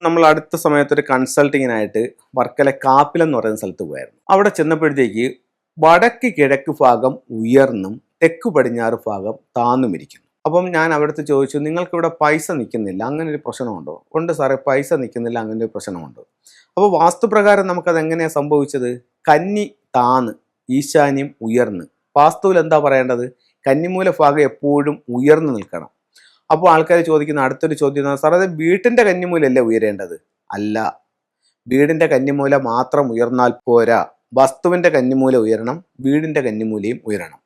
നമ്മൾ അടുത്ത സമയത്ത് ഒരു കൺസൾട്ടിങ്ങിനായിട്ട് വർക്കല കാപ്പിലം എന്ന് പറയുന്ന സ്ഥലത്ത് പോയായിരുന്നു. അവിടെ ചെന്നപ്പോഴത്തേക്ക് വടക്ക് കിഴക്ക് ഭാഗം ഉയർന്നും തെക്ക് പടിഞ്ഞാറ് ഭാഗം താന്നും ഇരിക്കുന്നു. അപ്പം ഞാൻ അവിടുത്തെ ചോദിച്ചു, നിങ്ങൾക്കിവിടെ പൈസ നിൽക്കുന്നില്ല, അങ്ങനെ ഒരു പ്രശ്നമുണ്ടോ? ഉണ്ട് സാറേ, പൈസ നിൽക്കുന്നില്ല, അങ്ങനെ ഒരു പ്രശ്നമുണ്ട്. അപ്പോൾ വാസ്തുപ്രകാരം നമുക്കത് എങ്ങനെയാണ് സംഭവിച്ചത്? കന്നി താന്ന് ഈശാന്യം ഉയർന്ന്. വാസ്തുവിൽ എന്താ പറയേണ്ടത്? കന്നിമൂല ഭാഗം എപ്പോഴും ഉയർന്നു നിൽക്കണം. അപ്പോൾ ആൾക്കാർ ചോദിക്കുന്ന അടുത്തൊരു ചോദ്യം, സാർ അത് വീട്ടിൻ്റെ കന്നിമൂലല്ലേ ഉയരേണ്ടത്? അല്ല, വീടിൻ്റെ കന്നിമൂല മാത്രം ഉയർന്നാൽ പോരാ, വസ്തുവിൻ്റെ കന്നിമൂല ഉയരണം, വീടിൻ്റെ കന്നിമൂലയും ഉയരണം.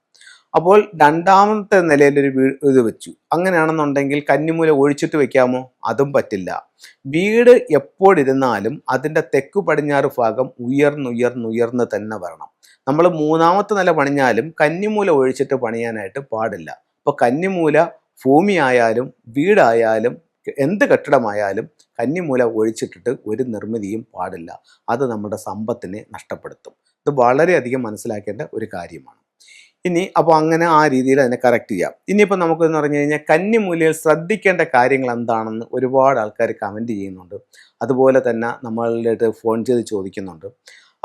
അപ്പോൾ രണ്ടാമത്തെ നിലയിലൊരു ഇത് വെച്ചു. അങ്ങനെയാണെന്നുണ്ടെങ്കിൽ കന്നിമൂല ഒഴിച്ചിട്ട് വെക്കാമോ? അതും പറ്റില്ല. വീട് എപ്പോഴിരുന്നാലും അതിൻ്റെ തെക്ക് പടിഞ്ഞാറ് ഭാഗം ഉയർന്നുയർന്നുയർന്ന് തന്നെ വരണം. നമ്മൾ മൂന്നാമത്തെ നില പണിഞ്ഞാലും കന്നിമൂല ഒഴിച്ചിട്ട് പണിയാനായിട്ട് പാടില്ല. അപ്പോൾ കന്നിമൂല ഭൂമി ആയാലും വീടായാലും എന്ത് കെട്ടിടമായാലും കന്നിമൂല ഒഴിച്ചിട്ടിട്ട് ഒരു നിർമ്മിതിയും പാടില്ല. അത് നമ്മുടെ സമ്പത്തിനെ നഷ്ടപ്പെടുത്തും. ഇത് വളരെയധികം മനസ്സിലാക്കേണ്ട ഒരു കാര്യമാണ്. ഇനി അപ്പോൾ അങ്ങനെ ആ രീതിയിൽ അതിനെ കറക്റ്റ് ചെയ്യാം. ഇനിയിപ്പോൾ നമുക്കെന്ന് പറഞ്ഞു കഴിഞ്ഞാൽ കന്നിമൂലയിൽ ശ്രദ്ധിക്കേണ്ട കാര്യങ്ങൾ എന്താണെന്ന് ഒരുപാട് ആൾക്കാർ കമൻറ്റ് ചെയ്യുന്നുണ്ട്. അതുപോലെ തന്നെ നമ്മളുടെ അടുത്ത് ഫോൺ ചെയ്ത് ചോദിക്കുന്നുണ്ട്.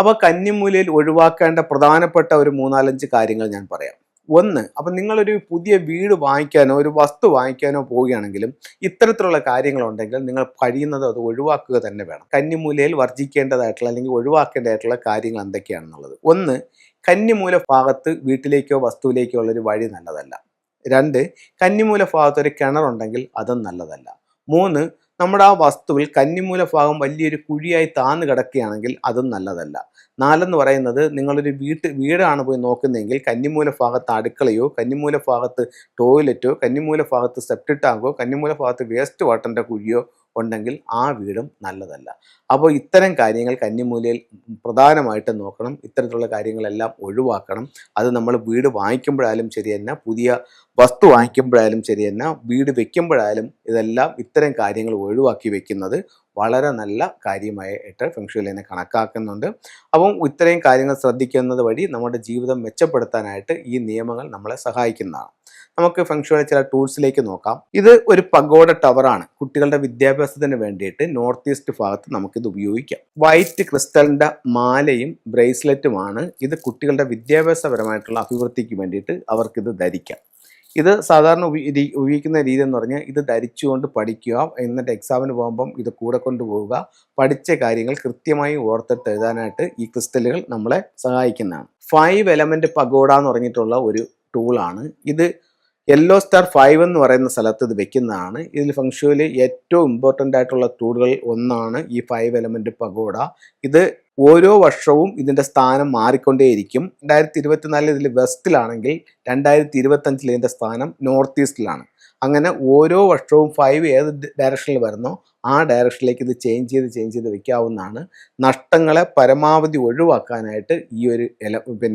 അപ്പോൾ കന്നിമൂലയിൽ ഒഴിവാക്കേണ്ട പ്രധാനപ്പെട്ട ഒരു 3-4 കാര്യങ്ങൾ ഞാൻ പറയാം. ഒന്ന്, അപ്പം നിങ്ങളൊരു പുതിയ വീട് വാങ്ങിക്കാനോ ഒരു വസ്തു വാങ്ങിക്കാനോ പോവുകയാണെങ്കിലും ഇത്തരത്തിലുള്ള കാര്യങ്ങളുണ്ടെങ്കിൽ നിങ്ങൾ കഴിയുന്നത് അത് ഒഴിവാക്കുക തന്നെ വേണം. കന്നിമൂലയിൽ വർജിക്കേണ്ടതായിട്ടുള്ള അല്ലെങ്കിൽ ഒഴിവാക്കേണ്ടതായിട്ടുള്ള കാര്യങ്ങൾ എന്തൊക്കെയാണെന്നുള്ളത്. ഒന്ന്, കന്നിമൂല ഭാഗത്ത് വീട്ടിലേക്കോ വസ്തുവിലേക്കോ ഉള്ളൊരു വഴി നല്ലതല്ല. 2, കന്നിമൂല ഭാഗത്ത് ഒരു കിണറുണ്ടെങ്കിൽ അതും നല്ലതല്ല. 3, നമ്മുടെ ആ വസ്തുവിൽ കന്നിമൂല ഭാഗം വലിയൊരു കുഴിയായി താന്ന് കിടക്കുകയാണെങ്കിൽ അതും നല്ലതല്ല. 4 എന്ന് പറയുന്നത്, നിങ്ങളൊരു വീടാണ് പോയി നോക്കുന്നതെങ്കിൽ കന്നിമൂല ഭാഗത്ത് അടുക്കളയോ കന്നിമൂല ഭാഗത്ത് ടോയ്ലറ്റോ കന്നിമൂല ഭാഗത്ത് സെപ്റ്റിക് ടാങ്കോ കന്നിമൂല ഭാഗത്ത് വേസ്റ്റ് വാട്ടറിൻ്റെ കുഴിയോ ഉണ്ടെങ്കിൽ ആ വീടും നല്ലതല്ല. അപ്പോൾ ഇത്തരം കാര്യങ്ങൾ കന്നിമൂലയിൽ പ്രധാനമായിട്ട് നോക്കണം. ഇത്തരത്തിലുള്ള കാര്യങ്ങളെല്ലാം ഒഴിവാക്കണം. അത് നമ്മൾ വീട് വാങ്ങിക്കുമ്പോഴായാലും ശരി തന്നെ, പുതിയ വസ്തു വാങ്ങിക്കുമ്പോഴായാലും ശരി തന്നെ, വീട് വെക്കുമ്പോഴായാലും ഇതെല്ലാം ഇത്തരം കാര്യങ്ങൾ ഒഴിവാക്കി വെക്കുന്നത് വളരെ നല്ല കാര്യമായിട്ട് ഫെങ്ഷുയിൽ തന്നെ കണക്കാക്കുന്നുണ്ട്. അപ്പം ഇത്രയും കാര്യങ്ങൾ ശ്രദ്ധിക്കുന്നത് വഴി നമ്മുടെ ജീവിതം മെച്ചപ്പെടുത്താനായിട്ട് ഈ നിയമങ്ങൾ നമ്മളെ സഹായിക്കുന്നതാണ്. നമുക്ക് ഫെങ്ഷുയിലെ ചില ടൂൾസിലേക്ക് നോക്കാം. ഇത് ഒരു പഗോഡ ടവറാണ്. കുട്ടികളുടെ വിദ്യാഭ്യാസത്തിന് വേണ്ടിയിട്ട് നോർത്ത് ഈസ്റ്റ് ഭാഗത്ത് നമുക്കിത് ഉപയോഗിക്കാം. വൈറ്റ് ക്രിസ്റ്റലിൻ്റെ മാലയും ബ്രേസ്ലെറ്റുമാണ്. ഇത് കുട്ടികളുടെ വിദ്യാഭ്യാസപരമായിട്ടുള്ള അഭിവൃദ്ധിക്ക് വേണ്ടിയിട്ട് അവർക്കിത് ധരിക്കാം. ഇത് സാധാരണ ഉപയോഗിക്കുന്ന രീതി എന്ന് പറഞ്ഞാൽ ഇത് ധരിച്ചുകൊണ്ട് പഠിക്കുക, എന്നിട്ട് എക്സാമിന് പോകുമ്പം ഇത് കൂടെ കൊണ്ടുപോവുക, പഠിച്ച കാര്യങ്ങൾ കൃത്യമായി ഓർത്തിട്ട് എഴുതാനായിട്ട് ഈ ക്രിസ്റ്റലുകൾ നമ്മളെ സഹായിക്കുന്നതാണ്. 5 എലമെൻറ്റ് പഗോഡ എന്ന് പറഞ്ഞിട്ടുള്ള ഒരു ടൂളാണ് ഇത്. യെല്ലോ സ്റ്റാർ 5 എന്ന് പറയുന്ന സ്ഥലത്ത് ഇത് വെക്കുന്നതാണ്. ഇതിൽ ഫെങ്ഷുയിൽ ഏറ്റവും ഇമ്പോർട്ടൻ്റ് ആയിട്ടുള്ള ടൂളുകൾ ഒന്നാണ് ഈ 5 എലമെൻറ്റ് പഗോഡ. ഇത് ഓരോ വർഷവും ഇതിൻ്റെ സ്ഥാനം മാറിക്കൊണ്ടേയിരിക്കും. 2024 ഇതിൽ വെസ്റ്റിലാണെങ്കിൽ 2025 ഇതിൻ്റെ സ്ഥാനം നോർത്ത് ഈസ്റ്റിലാണ്. അങ്ങനെ ഓരോ വർഷവും 5 ഏത് ഡയറക്ഷനിൽ വരുന്നോ ആ ഡയറക്ഷനിലേക്ക് ഇത് ചേഞ്ച് ചെയ്ത് വെക്കാവുന്നതാണ്. നഷ്ടങ്ങളെ പരമാവധി ഒഴിവാക്കാനായിട്ട് ഈ ഒരു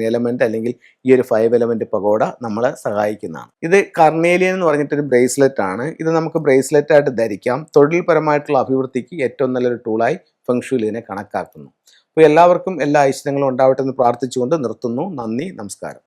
എലമെൻറ്റ് അല്ലെങ്കിൽ ഈ ഒരു 5 എലമെൻറ്റ് പഗോഡ നമ്മളെ സഹായിക്കുന്നതാണ്. ഇത് കർണേലിയൻ എന്ന് പറഞ്ഞിട്ടൊരു ബ്രേസ്ലെറ്റ് ആണ്. ഇത് നമുക്ക് ബ്രേസ്ലെറ്റ് ആയിട്ട് ധരിക്കാം. തൊഴിൽപരമായിട്ടുള്ള അഭിവൃദ്ധിക്ക് ഏറ്റവും നല്ലൊരു ടൂളായി ഫെങ്ഷുയിൽ ഇതിനെ കണക്കാക്കുന്നു. അപ്പോൾ എല്ലാവർക്കും എല്ലാ ഐശ്വര്യങ്ങളും ഉണ്ടാവട്ടെ എന്ന് പ്രാർത്ഥിച്ചുകൊണ്ട് നിർത്തുന്നു. നന്ദി, നമസ്കാരം.